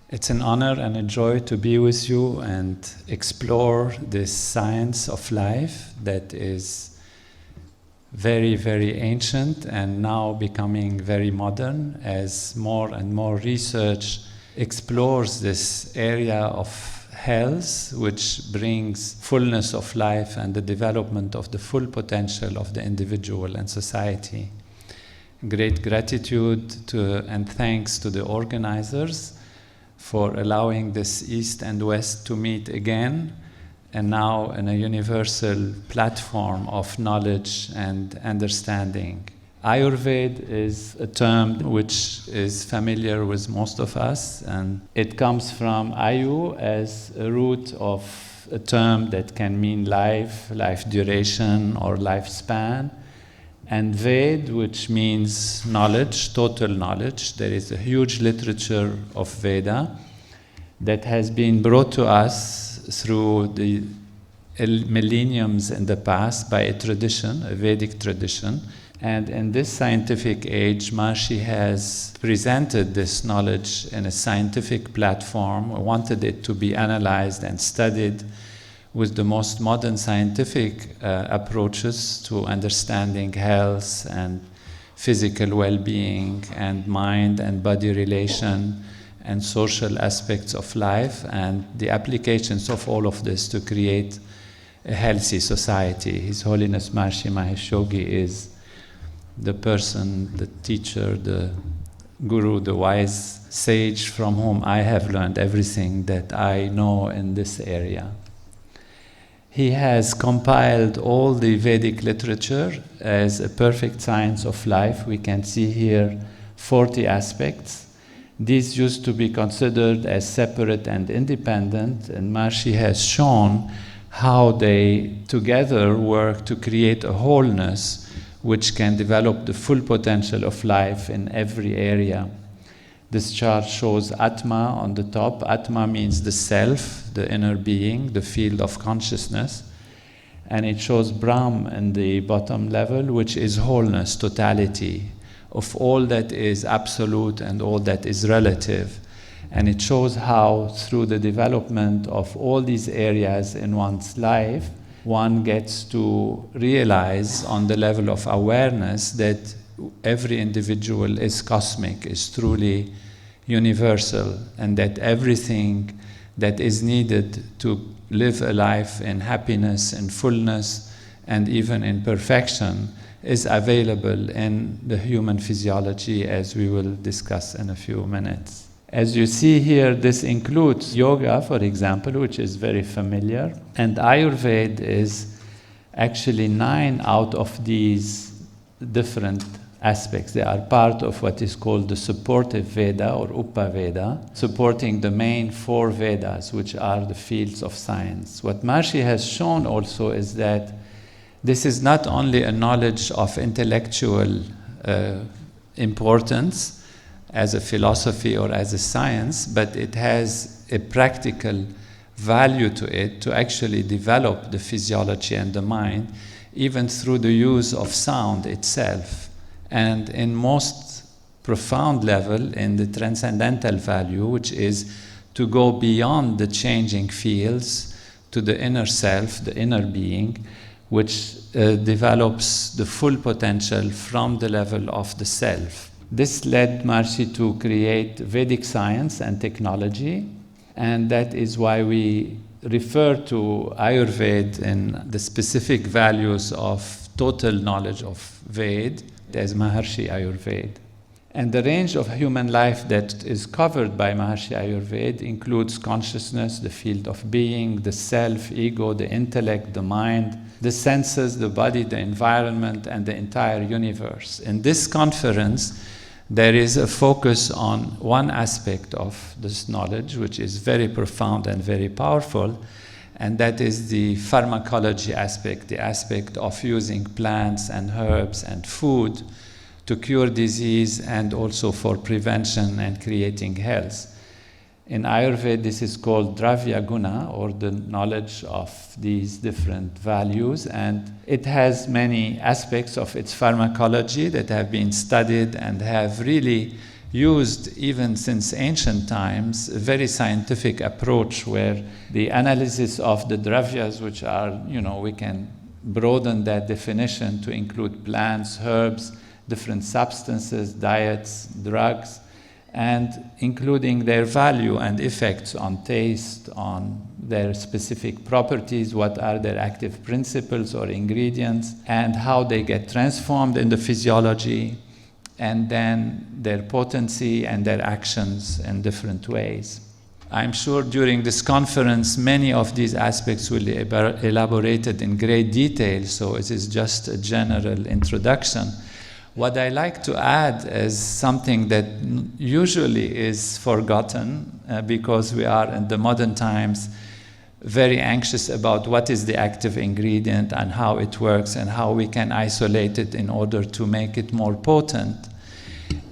It's an honor and a joy to be with you and explore this science of life that is very, very ancient and now becoming very modern as more and more research explores this area of health, which brings fullness of life and the development of the full potential of the individual and society. Great gratitude and thanks to the organizers for allowing this East and West to meet again, and now in a universal platform of knowledge and understanding. Ayurveda is a term which is familiar with most of us, and it comes from Ayu as a root of a term that can mean life duration, or lifespan, and Ved, which means knowledge, total knowledge. There is a huge literature of Veda that has been brought to us through the millenniums in the past by a tradition, a Vedic tradition. And in this scientific age, Maharishi has presented this knowledge in a scientific platform. We wanted it to be analyzed and studied with the most modern scientific approaches to understanding health and physical well-being and mind and body relation and social aspects of life, and the applications of all of this to create a healthy society. His Holiness Maharishi Mahesh Yogi is the person, the teacher, the guru, the wise sage from whom I have learned everything that I know in this area. He has compiled all the Vedic literature as a perfect science of life. We can see here 40 aspects. These used to be considered as separate and independent, and Maharishi has shown how they together work to create a wholeness which can develop the full potential of life in every area. This chart shows Atma on the top. Atma means the self, the inner being, the field of consciousness. And it shows Brahm in the bottom level, which is wholeness, totality of all that is absolute and all that is relative. And it shows how through the development of all these areas in one's life, one gets to realize on the level of awareness that every individual is cosmic, is truly universal, and that everything that is needed to live a life in happiness, in fullness, and even in perfection is available in the human physiology, as we will discuss in a few minutes. As you see here, this includes yoga, for example, which is very familiar, and Ayurveda is actually 9 out of these different aspects. They are part of what is called the supportive Veda or Upaveda, supporting the main 4 Vedas, which are the fields of science. What Maharishi has shown also is that this is not only a knowledge of intellectual importance as a philosophy or as a science, but it has a practical value to it to actually develop the physiology and the mind, even through the use of sound itself. And in most profound level, in the transcendental value, which is to go beyond the changing fields to the inner self, the inner being, which develops the full potential from the level of the self. This led Maharishi to create Vedic science and technology, and that is why we refer to Ayurveda in the specific values of total knowledge of Ved as Maharishi Ayurveda. And the range of human life that is covered by Maharishi Ayurveda includes consciousness, the field of being, the self, ego, the intellect, the mind, the senses, the body, the environment, and the entire universe. In this conference, there is a focus on one aspect of this knowledge, which is very profound and very powerful, and that is the pharmacology aspect, the aspect of using plants and herbs and food to cure disease and also for prevention and creating health. In Ayurveda, this is called Dravya Guna, or the knowledge of these different values, and it has many aspects of its pharmacology that have been studied and have really used, even since ancient times, a very scientific approach where the analysis of the dravyas, which are, we can broaden that definition to include plants, herbs, different substances, diets, drugs, and including their value and effects on taste, on their specific properties, what are their active principles or ingredients, and how they get transformed in the physiology, and then their potency and their actions in different ways. I'm sure during this conference, many of these aspects will be elaborated in great detail, so it is just a general introduction. What I like to add is something that usually is forgotten because we are in the modern times very anxious about what is the active ingredient and how it works and how we can isolate it in order to make it more potent,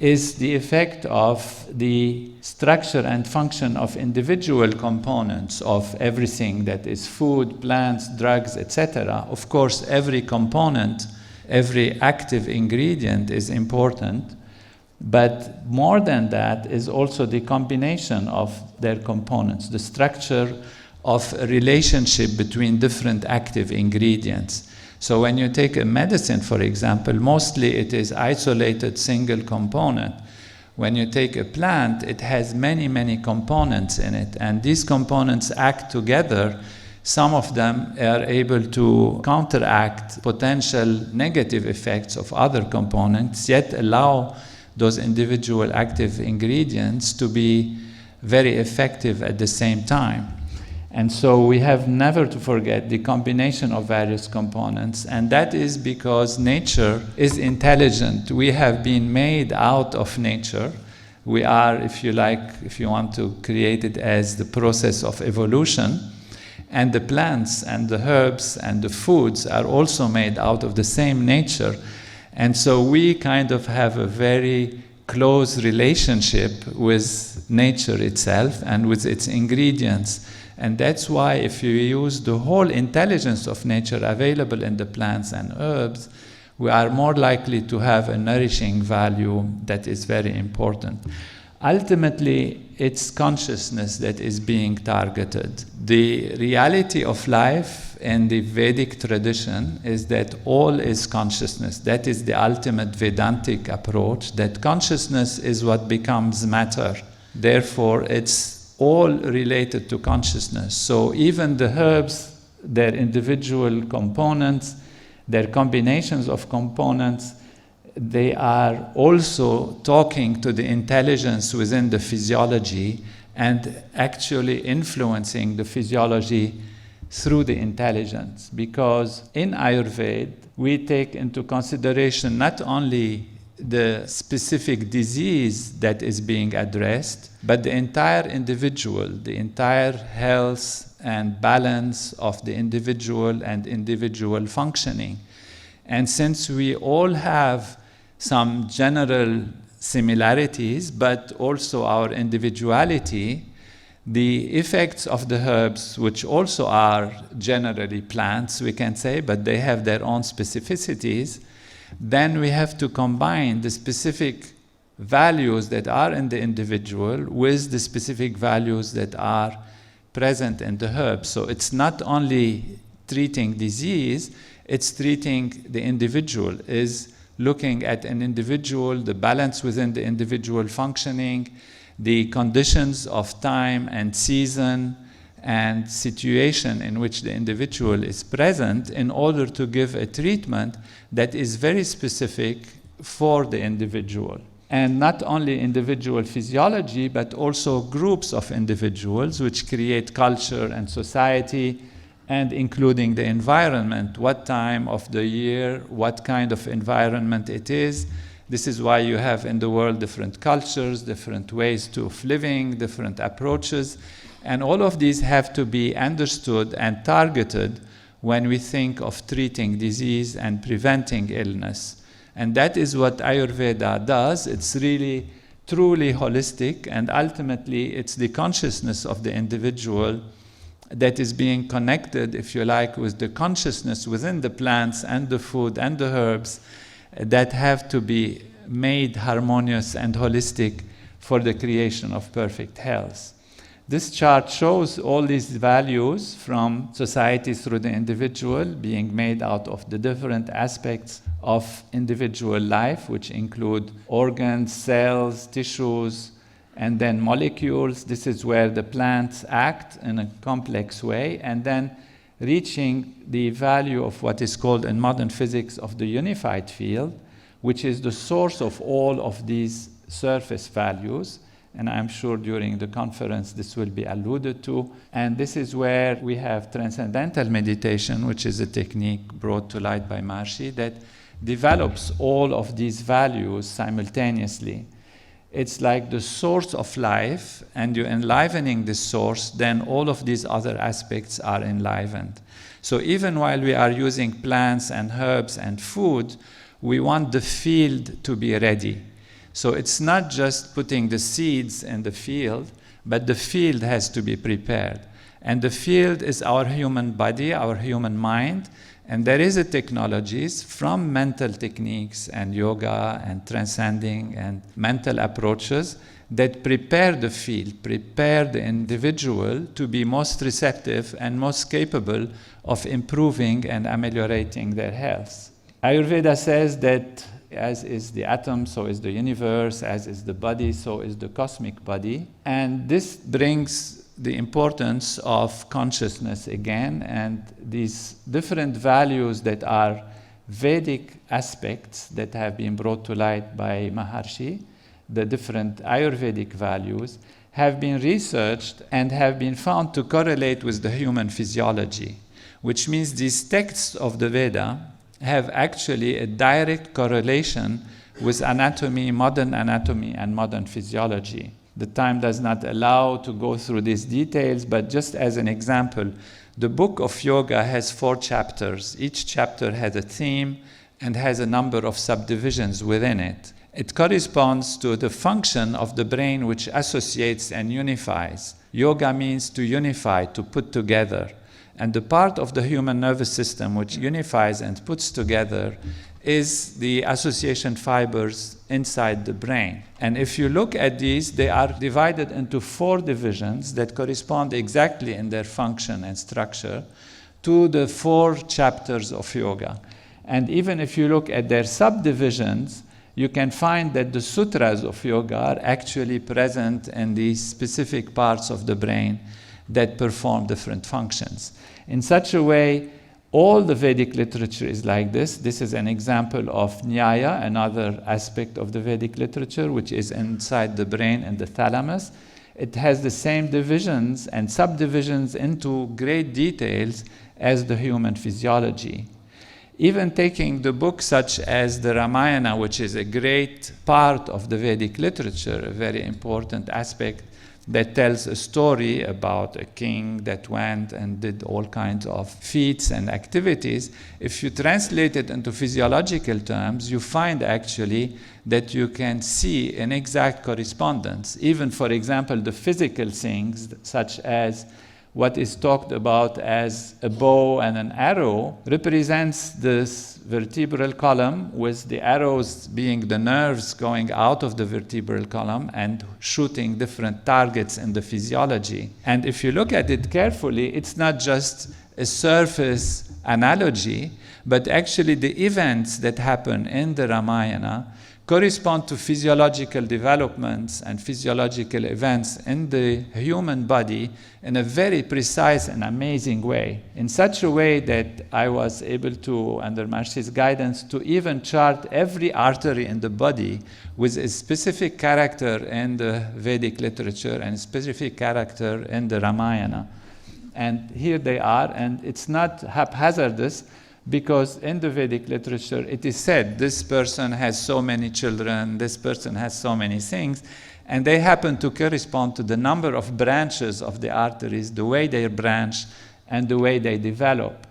is the effect of the structure and function of individual components of everything that is food, plants, drugs, etc. Of course, every component, every active ingredient is important, but more than that is also the combination of their components, the structure of a relationship between different active ingredients. So when you take a medicine, for example, mostly it is isolated single component. When you take a plant, it has many, many components in it, and these components act together. Some of them are able to counteract potential negative effects of other components, yet allow those individual active ingredients to be very effective at the same time. And so we have never to forget the combination of various components, and that is because nature is intelligent. We have been made out of nature. We are, if you want to create it as the process of evolution, and the plants and the herbs and the foods are also made out of the same nature. And so we kind of have a very close relationship with nature itself and with its ingredients. And that's why if you use the whole intelligence of nature available in the plants and herbs, we are more likely to have a nourishing value that is very important. Ultimately, it's consciousness that is being targeted. The reality of life in the Vedic tradition is that all is consciousness. That is the ultimate Vedantic approach, that consciousness is what becomes matter. Therefore, it's all related to consciousness. So even the herbs, their individual components, their combinations of components, they are also talking to the intelligence within the physiology and actually influencing the physiology through the intelligence. Because in Ayurveda, we take into consideration not only the specific disease that is being addressed, but the entire individual, the entire health and balance of the individual and individual functioning. And since we all have some general similarities, but also our individuality, the effects of the herbs, which also are generally plants, we can say, but they have their own specificities, then we have to combine the specific values that are in the individual with the specific values that are present in the herbs. So it's not only treating disease, it's treating the individual, is looking at an individual, the balance within the individual functioning, the conditions of time and season and situation in which the individual is present in order to give a treatment that is very specific for the individual. And not only individual physiology, but also groups of individuals which create culture and society, and including the environment, what time of the year, what kind of environment it is. This is why you have in the world different cultures, different ways of living, different approaches. And all of these have to be understood and targeted when we think of treating disease and preventing illness. And that is what Ayurveda does. It's really, truly holistic, and ultimately it's the consciousness of the individual that is being connected, if you like, with the consciousness within the plants and the food and the herbs that have to be made harmonious and holistic for the creation of perfect health. This chart shows all these values from society through the individual being made out of the different aspects of individual life, which include organs, cells, tissues, and then molecules. This is where the plants act in a complex way, and then reaching the value of what is called in modern physics of the unified field, which is the source of all of these surface values. And I'm sure during the conference this will be alluded to. And this is where we have transcendental meditation, which is a technique brought to light by Maharishi that develops all of these values simultaneously. It's like the source of life, and you're enlivening this source, then all of these other aspects are enlivened. So even while we are using plants and herbs and food, we want the field to be ready. So it's not just putting the seeds in the field, but the field has to be prepared. And the field is our human body, our human mind, and there is a technologies from mental techniques and yoga and transcending and mental approaches that prepare the field, prepare the individual to be most receptive and most capable of improving and ameliorating their health. Ayurveda says that as is the atom, so is the universe, as is the body, so is the cosmic body. And this brings the importance of consciousness again, and these different values that are Vedic aspects that have been brought to light by Maharishi, the different Ayurvedic values, have been researched and have been found to correlate with the human physiology, which means these texts of the Veda have actually a direct correlation with anatomy, and modern physiology. The time does not allow to go through these details, but just as an example, the book of yoga has 4 chapters. Each chapter has a theme and has a number of subdivisions within it. It corresponds to the function of the brain which associates and unifies. Yoga means to unify, to put together. And the part of the human nervous system which unifies and puts together is the association fibers inside the brain. And if you look at these, they are divided into 4 divisions that correspond exactly in their function and structure to the 4 chapters of yoga. And even if you look at their subdivisions, you can find that the sutras of yoga are actually present in these specific parts of the brain that perform different functions. In such a way, all the Vedic literature is like this. This is an example of Nyaya, another aspect of the Vedic literature, which is inside the brain and the thalamus. It has the same divisions and subdivisions into great details as the human physiology. Even taking the books such as the Ramayana, which is a great part of the Vedic literature, a very important aspect, that tells a story about a king that went and did all kinds of feats and activities. If you translate it into physiological terms, you find actually that you can see an exact correspondence. Even, for example, the physical things, such as what is talked about as a bow and an arrow, represents this vertebral column, with the arrows being the nerves going out of the vertebral column and shooting different targets in the physiology. And if you look at it carefully, it's not just a surface analogy, but actually the events that happen in the Ramayana correspond to physiological developments and physiological events in the human body in a very precise and amazing way. In such a way that I was able to, under Maharishi's guidance, to even chart every artery in the body with a specific character in the Vedic literature and a specific character in the Ramayana. And here they are, and it's not haphazardous, because in the Vedic literature it is said this person has so many children, this person has so many things, and they happen to correspond to the number of branches of the arteries, the way they branch, and the way they develop.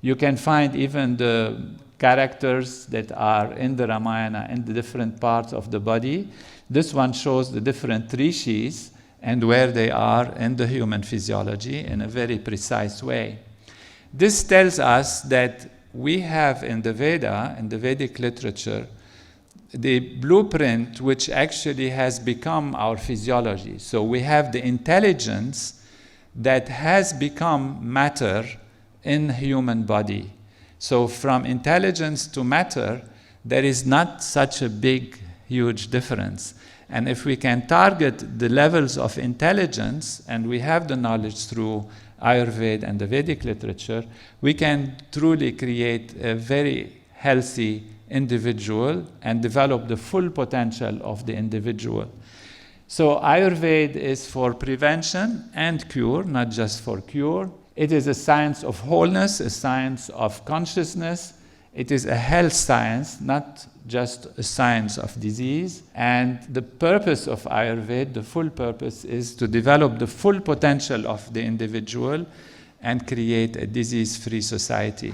You can find even the characters that are in the Ramayana in the different parts of the body. This one shows the different rishis and where they are in the human physiology in a very precise way. This tells us that we have in the Veda, in the Vedic literature, the blueprint which actually has become our physiology. So we have the intelligence that has become matter in human body. So from intelligence to matter, there is not such a big, huge difference. And if we can target the levels of intelligence, and we have the knowledge through Ayurveda and the Vedic literature, we can truly create a very healthy individual and develop the full potential of the individual. So Ayurveda is for prevention and cure, not just for cure. It is a science of wholeness, a science of consciousness. It is a health science, not just a science of disease. And the purpose of Ayurveda, the full purpose, is to develop the full potential of the individual and create a disease-free society.